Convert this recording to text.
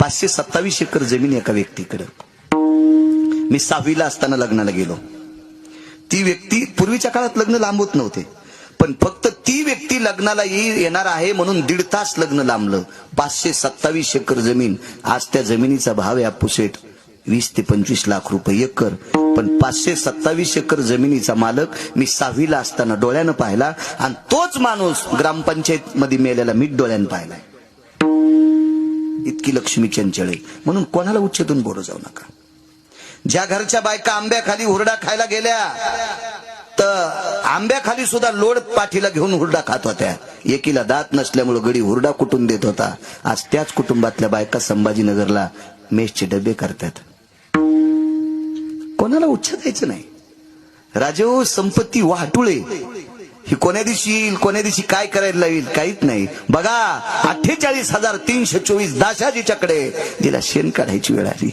527 acre जमीन एका व्यक्तीकडे. मी 6वीला असताना लग्नाला गेलो. ती व्यक्ती, पूर्वीच्या काळात लग्न लांब होत नव्हते, पण फक्त ती व्यक्ती लग्नाला येणार आहे म्हणून 1.5 तास लग्न लांबलं. 527 एकर जमीन. आज त्या जमिनीचा भाव आहे अप्पुसेठ 20 ते 25 लाख रुपये एकर. पण 527 एकर जमिनीचा मालक मी 6वीला असताना डोळ्यानं पाहिला, आणि तोच माणूस ग्रामपंचायत मध्ये मेलेला मी डोळ्यानं पाहिलाय. इतकी लक्ष्मी चंचळ आहे. म्हणून कोणाला उच्चेतून बोलू जाऊ नका. ज्या घरच्या बायका आंब्याखाली हुरडा खायला गेल्या, तर आंब्याखाली सुद्धा लोड पाठीला घेऊन हुरडा खात होत्या. एकीला दात नसल्यामुळे गडी हुरडा कुटून देत होता. आज त्याच कुटुंबातल्या बायका संभाजीनगरला मेसचे डबे करतात. कोणाला उच्च द्यायचं नाही. राजो, संपत्ती वाटुळे. ही कोण्या दिवशी येईल, कोण्या दिवशी काय करायला लागेल, काहीच नाही. बघा, 48,324 दाशाजीच्याकडे तिला शेण काढायची वेळ आली.